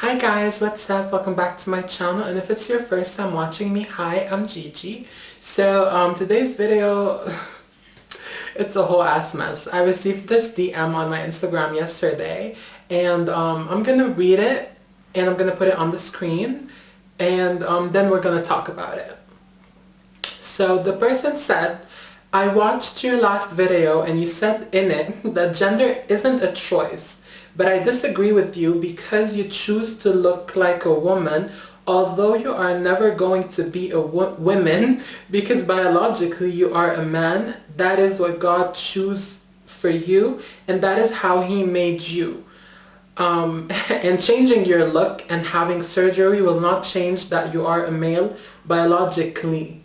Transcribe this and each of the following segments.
Hi guys, what's up? Welcome back to my channel, and if it's your first time watching me, hi, I'm Gigi. So today's video, it's a whole ass mess. I received this DM on my Instagram yesterday, and I'm gonna read it and I'm gonna put it on the screen, and then we're gonna talk about it. So the person said, I watched your last video and you said in it that gender isn't a choice. But I disagree with you because you choose to look like a woman, although you are never going to be a woman because biologically you are a man. That is what God chose for you, and that is how He made you. And changing your look and having surgery will not change that you are a male biologically.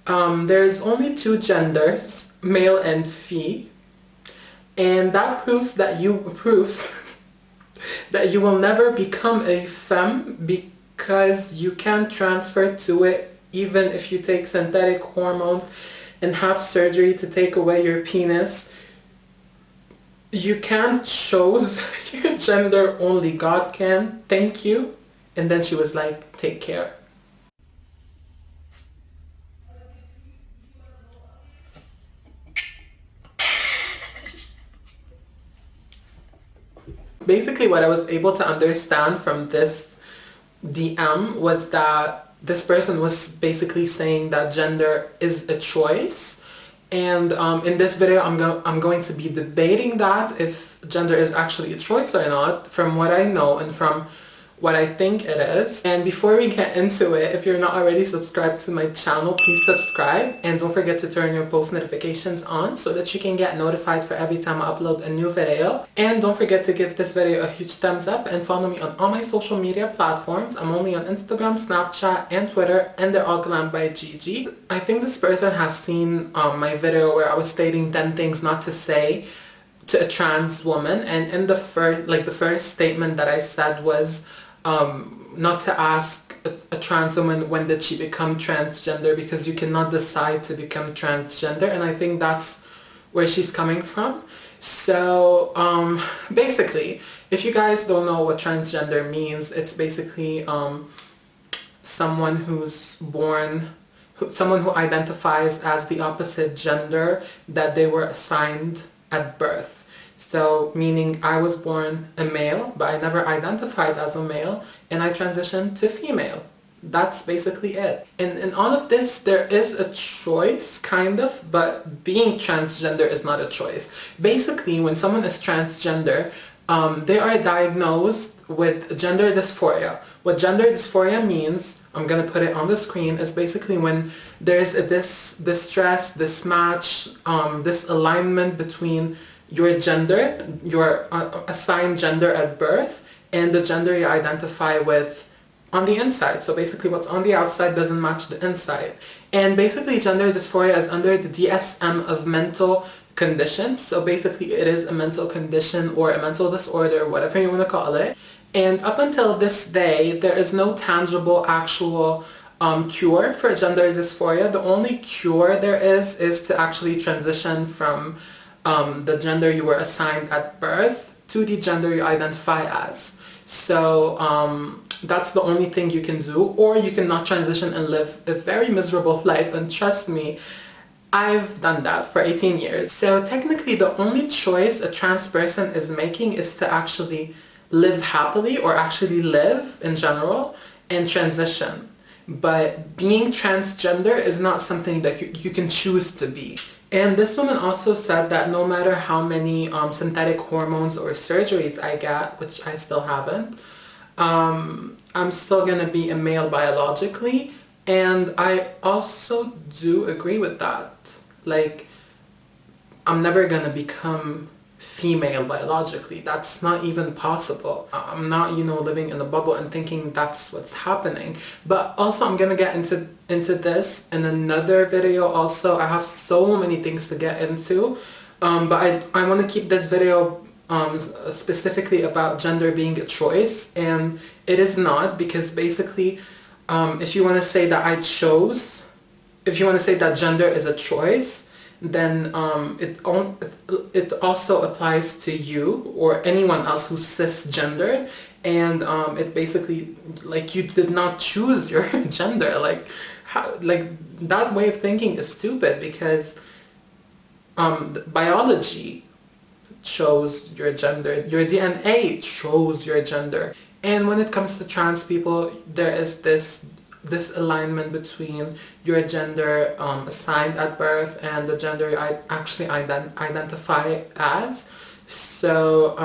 There's only two genders, male and fee, and that proves that you will never become a femme because you can't transfer to it even if you take synthetic hormones and have surgery to take away your penis. You can't choose your gender, only God can. Thank you. And then she was like, take care. Basically, what I was able to understand from this DM was that this person was basically saying that gender is a choice, and in this video I'm going to be debating that if gender is actually a choice or not, from what I know and from what I think it is. And before we get into it, if you're not already subscribed to my channel, please subscribe, and don't forget to turn your post notifications on so that you can get notified for every time I upload a new video. And don't forget to give this video a huge thumbs up and follow me on all my social media platforms. I'm only on Instagram, Snapchat, and Twitter, and they're all glammed by Gigi. I think this person has seen my video where I was stating 10 things not to say to a trans woman, and in the first statement that I said was not to ask a trans woman when did she become transgender, because you cannot decide to become transgender, and I think that's where she's coming from. So basically, if you guys don't know what transgender means, it's basically someone someone who identifies as the opposite gender that they were assigned at birth. So, meaning I was born a male, but I never identified as a male, and I transitioned to female. That's basically it. And in all of this, there is a choice, kind of, but being transgender is not a choice. Basically, when someone is transgender, they are diagnosed with gender dysphoria. What gender dysphoria means, I'm going to put it on the screen, is basically when there's this distress, this match, this alignment between your gender, your assigned gender at birth, and the gender you identify with on the inside. So basically what's on the outside doesn't match the inside. And basically gender dysphoria is under the DSM of mental conditions. So basically it is a mental condition or a mental disorder, whatever you want to call it. And up until this day, there is no tangible actual cure for gender dysphoria. The only cure there is to actually transition from the gender you were assigned at birth to the gender you identify as. So that's the only thing you can do, or you cannot transition and live a very miserable life, and trust me, I've done that for 18 years. So technically the only choice a trans person is making is to actually live happily, or actually live in general, and transition. But being transgender is not something that you can choose to be. And this woman also said that no matter how many synthetic hormones or surgeries I get, which I still haven't, I'm still gonna be a male biologically. And I also do agree with that. Like, I'm never gonna become female biologically. That's not even possible. I'm not, living in a bubble and thinking that's what's happening. But also I'm gonna get into this in another video also. I have so many things to get into, but I want to keep this video specifically about gender being a choice, and it is not, because basically if you want to say that if you want to say that gender is a choice, then it also applies to you or anyone else who's cisgendered, and it basically, like, you did not choose your gender. Like, how, like, that way of thinking is stupid, because biology chose your gender, your DNA chose your gender. And when it comes to trans people, there is this alignment between your gender assigned at birth and the gender you actually identify as. So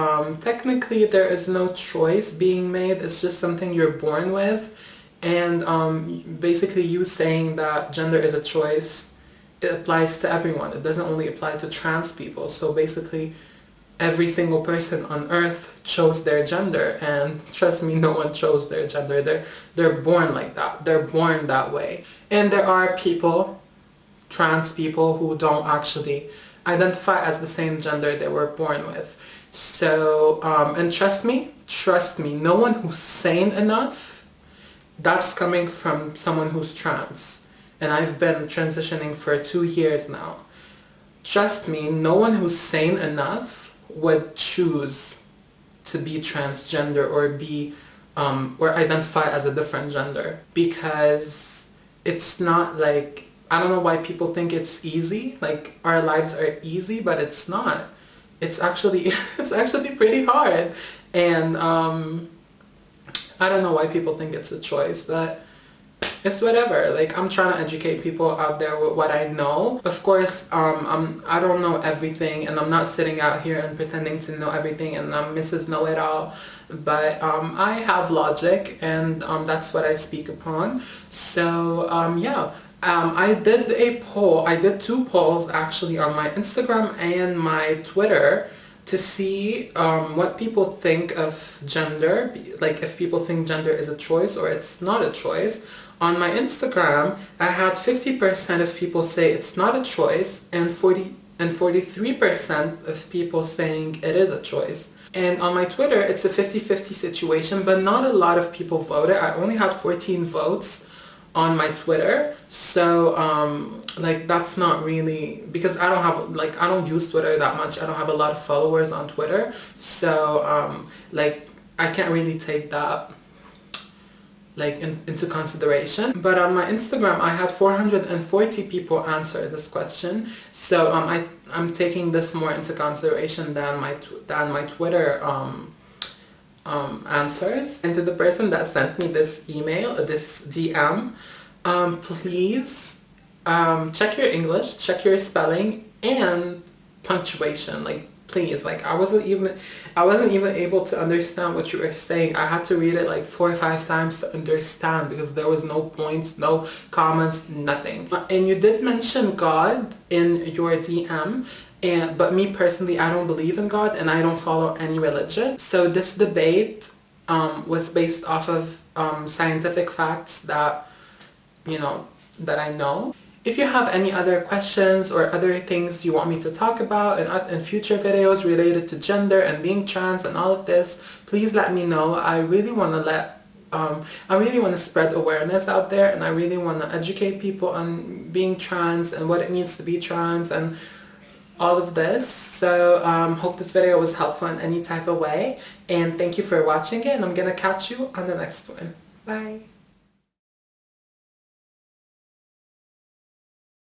technically there is no choice being made, it's just something you're born with. And basically you saying that gender is a choice, it applies to everyone. It doesn't only apply to trans people. So basically every single person on earth chose their gender, and trust me, no one chose their gender. They're born like that. They're born that way. And there are people, trans people, who don't actually identify as the same gender they were born with. So and trust me, no one who's sane enough, that's coming from someone who's trans, and I've been transitioning for 2 years now. Trust me, no one who's sane enough would choose to be transgender or be or identify as a different gender, because it's not like, I don't know why people think it's easy, like our lives are easy, but it's not. It's actually pretty hard. And I don't know why people think it's a choice, but it's whatever. Like, I'm trying to educate people out there with what I know. Of course, I don't know everything, and I'm not sitting out here and pretending to know everything, and I'm Mrs. Know-It-All. But I have logic, and that's what I speak upon. So yeah, I did a poll. I did 2 polls actually on my Instagram and my Twitter to see what people think of gender, like if people think gender is a choice or it's not a choice. On my Instagram, I had 50% of people say it's not a choice, and 43% of people saying it is a choice. And on my Twitter, it's a 50-50 situation, but not a lot of people voted. I only had 14 votes on my Twitter. So like, that's not really, because I don't have, like, I don't use Twitter that much. I don't have a lot of followers on Twitter. So like, I can't really take that like into consideration. But on my Instagram, I had 440 people answer this question. So I'm taking this more into consideration than my Twitter answers. And to the person that sent me this email, this DM, please check your English, check your spelling and punctuation. Like, please, like, I wasn't even able to understand what you were saying. I had to read it like 4 or 5 times to understand, because there was no points, no comments, nothing. And you did mention God in your DM, but me personally, I don't believe in God and I don't follow any religion. So this debate was based off of scientific facts that, you know, that I know. If you have any other questions or other things you want me to talk about in future videos related to gender and being trans and all of this, please let me know. I really want to spread awareness out there, and I really want to educate people on being trans and what it means to be trans and all of this. So hope this video was helpful in any type of way, and thank you for watching it, and I'm gonna catch you on the next one. Bye.